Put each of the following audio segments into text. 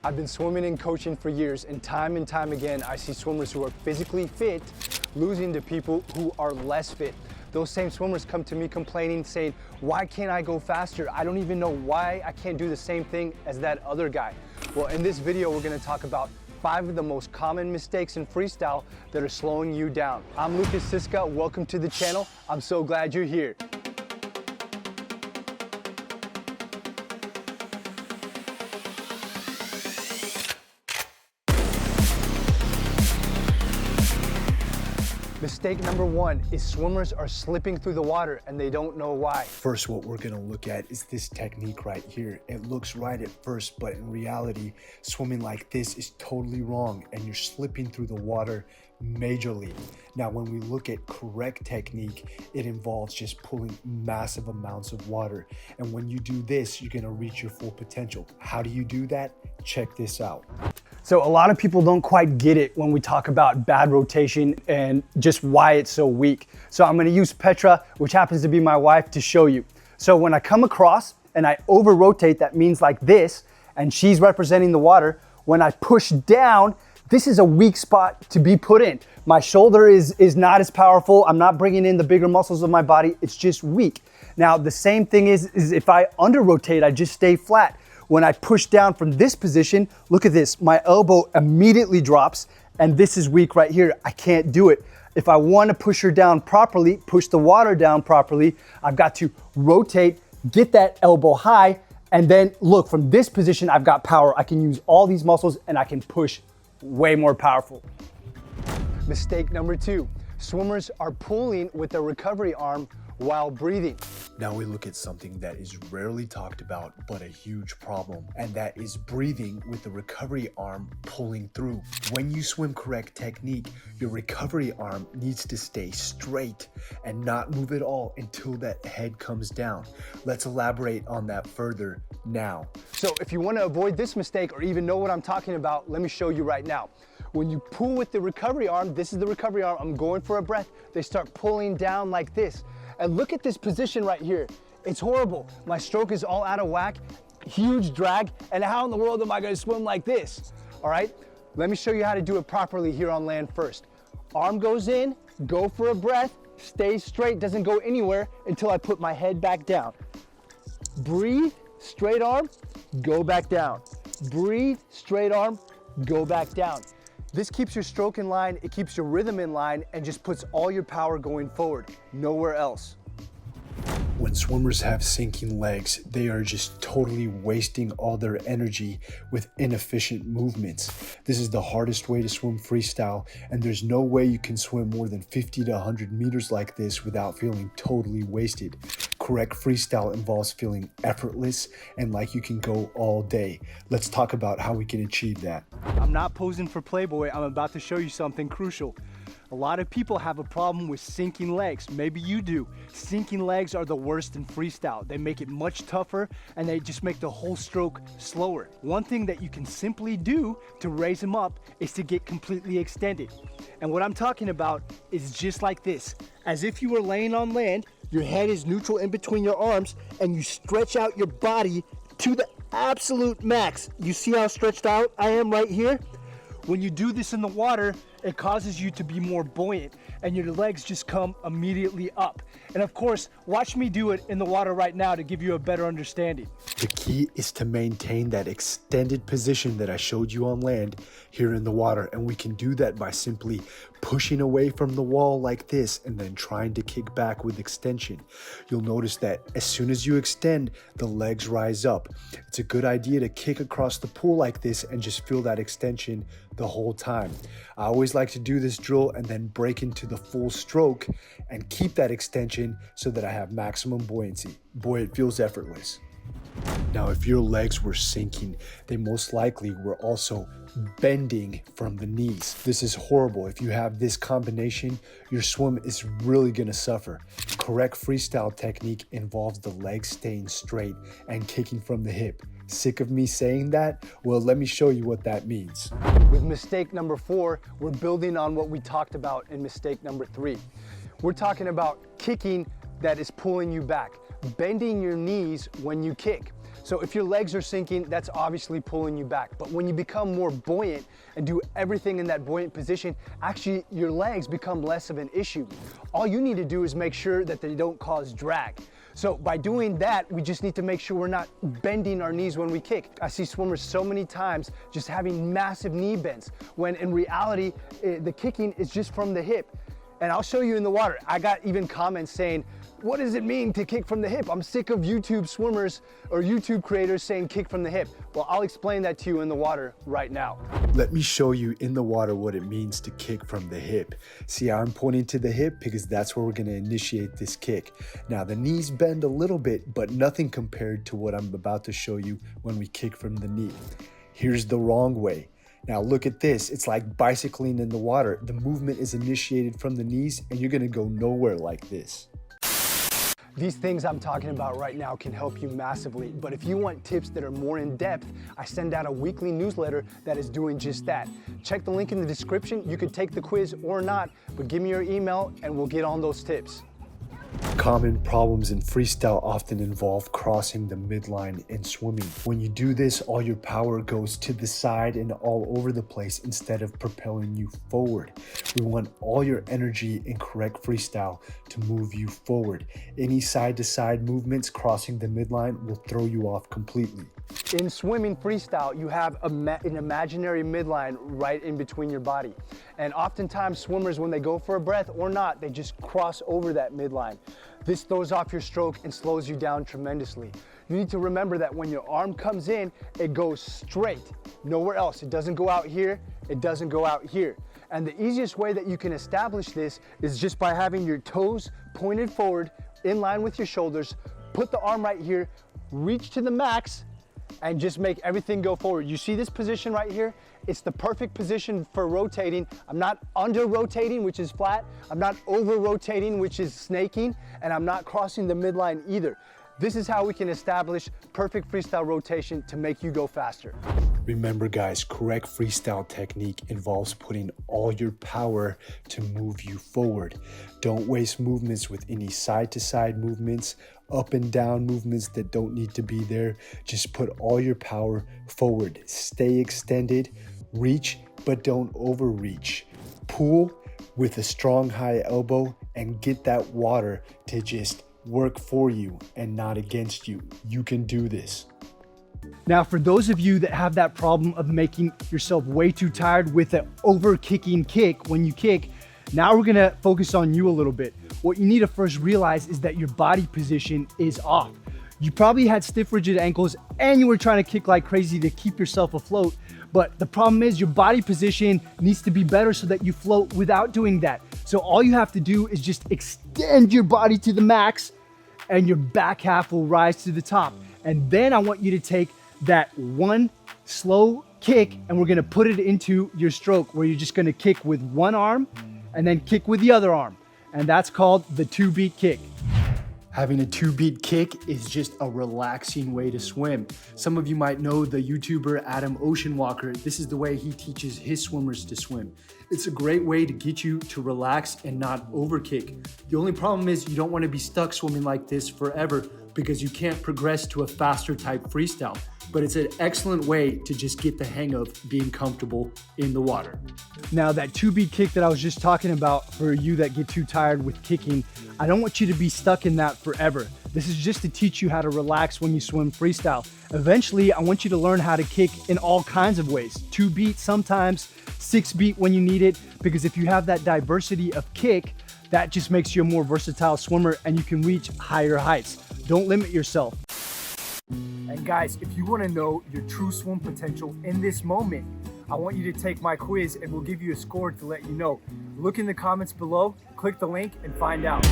I've been swimming and coaching for years, and time again, I see swimmers who are physically fit losing to people who are less fit. Those same swimmers come to me complaining, saying, why can't I go faster? I don't even know why I can't do the same thing as that other guy. Well, in this video, we're gonna talk about 5 of the most common mistakes in freestyle that are slowing you down. I'm Lukas Siska, welcome to the channel. I'm so glad you're here. Mistake number 1 is swimmers are slipping through the water and they don't know why. First, what we're gonna look at is this technique right here. It looks right at first, but in reality, swimming like this is totally wrong and you're slipping through the water majorly. Now, when we look at correct technique, it involves just pulling massive amounts of water. And when you do this, you're gonna reach your full potential. How do you do that? Check this out. So a lot of people don't quite get it when we talk about bad rotation and just why it's so weak. So I'm gonna use Petra, which happens to be my wife, to show you. So when I come across and I over rotate, that means like this, and she's representing the water. When I push down, this is a weak spot to be put in. My shoulder is not as powerful. I'm not bringing in the bigger muscles of my body. It's just weak. Now, the same thing is if I under rotate, I just stay flat. When I push down from this position, look at this, my elbow immediately drops, and this is weak right here. I can't do it. If I want to push her down properly, push the water down properly, I've got to rotate, get that elbow high, and then look, from this position, I've got power. I can use all these muscles and I can push way more powerful. Mistake number 2, swimmers are pulling with their recovery arm while breathing. Now we look at something that is rarely talked about, but a huge problem, and that is breathing with the recovery arm pulling through. When you swim correct technique, your recovery arm needs to stay straight and not move at all until that head comes down. Let's elaborate on that further now. So if you want to avoid this mistake or even know what I'm talking about, let me show you right now. When you pull with the recovery arm, this is the recovery arm, I'm going for a breath, they start pulling down like this. And look at this position right here. It's horrible. My stroke is all out of whack, huge drag, and how in the world am I gonna swim like this? All right, let me show you how to do it properly here on land first. Arm goes in, go for a breath, stay straight, doesn't go anywhere until I put my head back down. Breathe, straight arm, go back down. Breathe, straight arm, go back down. This keeps your stroke in line, it keeps your rhythm in line, and just puts all your power going forward, nowhere else. When swimmers have sinking legs, they are just totally wasting all their energy with inefficient movements. This is the hardest way to swim freestyle, and there's no way you can swim more than 50 to 100 meters like this without feeling totally wasted. Correct freestyle involves feeling effortless and like you can go all day. Let's talk about how we can achieve that. I'm not posing for Playboy, I'm about to show you something crucial. A lot of people have a problem with sinking legs. Maybe you do. Sinking legs are the worst in freestyle. They make it much tougher and they just make the whole stroke slower. One thing that you can simply do to raise them up is to get completely extended. And what I'm talking about is just like this. As if you were laying on land, your head is neutral in between your arms and you stretch out your body to the absolute max. You see how stretched out I am right here? When you do this in the water, it causes you to be more buoyant and your legs just come immediately up. And of course, watch me do it in the water right now to give you a better understanding. The key is to maintain that extended position that I showed you on land here in the water, and we can do that by simply pushing away from the wall like this and then trying to kick back with extension. You'll notice that as soon as you extend, the legs rise up. It's a good idea to kick across the pool like this and just feel that extension the whole time. I always like to do this drill and then break into the full stroke and keep that extension so that I have maximum buoyancy. Boy, it feels effortless. Now, if your legs were sinking, they most likely were also bending from the knees. This is horrible. If you have this combination, your swim is really gonna suffer. Correct freestyle technique involves the legs staying straight and kicking from the hip. Sick of me saying that? Well, let me show you what that means. With mistake number 4, we're building on what we talked about in mistake number 3. We're talking about kicking that is pulling you back, bending your knees when you kick. So if your legs are sinking, that's obviously pulling you back. But when you become more buoyant and do everything in that buoyant position, actually your legs become less of an issue. All you need to do is make sure that they don't cause drag. So by doing that, we just need to make sure we're not bending our knees when we kick. I see swimmers so many times just having massive knee bends, when in reality, the kicking is just from the hip. And I'll show you in the water. I got even comments saying, what does it mean to kick from the hip? I'm sick of YouTube swimmers or YouTube creators saying kick from the hip. Well, I'll explain that to you in the water right now. Let me show you in the water what it means to kick from the hip. See how I'm pointing to the hip? Because that's where we're gonna initiate this kick. Now the knees bend a little bit, but nothing compared to what I'm about to show you when we kick from the knee. Here's the wrong way. Now look at this, it's like bicycling in the water. The movement is initiated from the knees and you're gonna go nowhere like this. These things I'm talking about right now can help you massively, but if you want tips that are more in depth, I send out a weekly newsletter that is doing just that. Check the link in the description. You could take the quiz or not, but give me your email and we'll get on those tips. Common problems in freestyle often involve crossing the midline in swimming. When you do this, all your power goes to the side and all over the place instead of propelling you forward. We want all your energy in correct freestyle to move you forward. Any side-to-side movements crossing the midline will throw you off completely. In swimming freestyle, you have an imaginary midline right in between your body. And oftentimes swimmers, when they go for a breath or not, they just cross over that midline. This throws off your stroke and slows you down tremendously. You need to remember that when your arm comes in, it goes straight, nowhere else. It doesn't go out here, it doesn't go out here. And the easiest way that you can establish this is just by having your toes pointed forward in line with your shoulders, put the arm right here, reach to the max, and just make everything go forward. You see this position right here? It's the perfect position for rotating. I'm not under rotating, which is flat. I'm not over rotating, which is snaking, and I'm not crossing the midline either. This is how we can establish perfect freestyle rotation to make you go faster. Remember guys, correct freestyle technique involves putting all your power to move you forward. Don't waste movements with any side-to-side movements, up and down movements that don't need to be there. Just put all your power forward. Stay extended, reach, but don't overreach. Pull with a strong high elbow and get that water to just work for you and not against you. You can do this. Now, for those of you that have that problem of making yourself way too tired with an over kicking kick when you kick, now we're gonna focus on you a little bit. What you need to first realize is that your body position is off. You probably had stiff, rigid ankles and you were trying to kick like crazy to keep yourself afloat. But the problem is your body position needs to be better so that you float without doing that. So all you have to do is just extend your body to the max and your back half will rise to the top. And then I want you to take that one slow kick and we're gonna put it into your stroke where you're just gonna kick with one arm and then kick with the other arm. And that's called the 2-beat kick. Having a 2-beat kick is just a relaxing way to swim. Some of you might know the YouTuber Adam Oceanwalker. This is the way he teaches his swimmers to swim. It's a great way to get you to relax and not overkick. The only problem is you don't want to be stuck swimming like this forever because you can't progress to a faster type freestyle. But it's an excellent way to just get the hang of being comfortable in the water. Now that 2-beat kick that I was just talking about for you that get too tired with kicking, I don't want you to be stuck in that forever. This is just to teach you how to relax when you swim freestyle. Eventually, I want you to learn how to kick in all kinds of ways. 2-beat sometimes, 6-beat when you need it, because if you have that diversity of kick, that just makes you a more versatile swimmer and you can reach higher heights. Don't limit yourself. And guys, if you want to know your true swim potential in this moment, I want you to take my quiz and we'll give you a score to let you know. Look in the comments below, click the link and find out.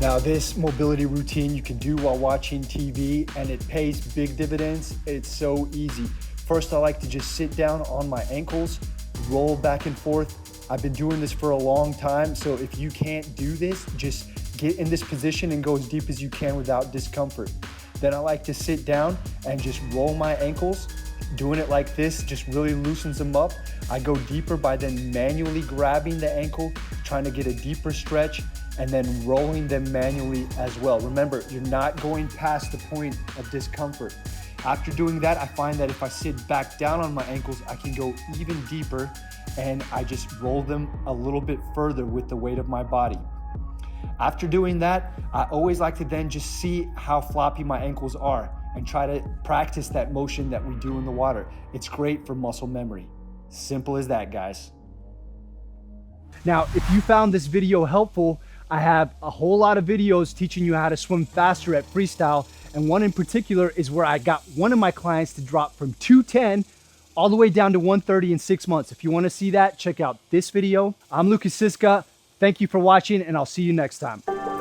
Now this mobility routine you can do while watching TV and it pays big dividends. It's so easy. First, I like to just sit down on my ankles, roll back and forth. I've been doing this for a long time, so if you can't do this, just get in this position and go as deep as you can without discomfort. Then I like to sit down and just roll my ankles. Doing it like this just really loosens them up. I go deeper by then manually grabbing the ankle, trying to get a deeper stretch. and then rolling them manually as well. Remember, you're not going past the point of discomfort. After doing that, I find that if I sit back down on my ankles, I can go even deeper, and I just roll them a little bit further with the weight of my body. After doing that, I always like to then just see how floppy my ankles are and try to practice that motion that we do in the water. It's great for muscle memory. Simple as that, guys. Now, if you found this video helpful, I have a whole lot of videos teaching you how to swim faster at Freestyle. And one in particular is where I got one of my clients to drop from 210 all the way down to 130 in 6 months. If you want to see that, check out this video. I'm Lukas Siska. Thank you for watching, and I'll see you next time.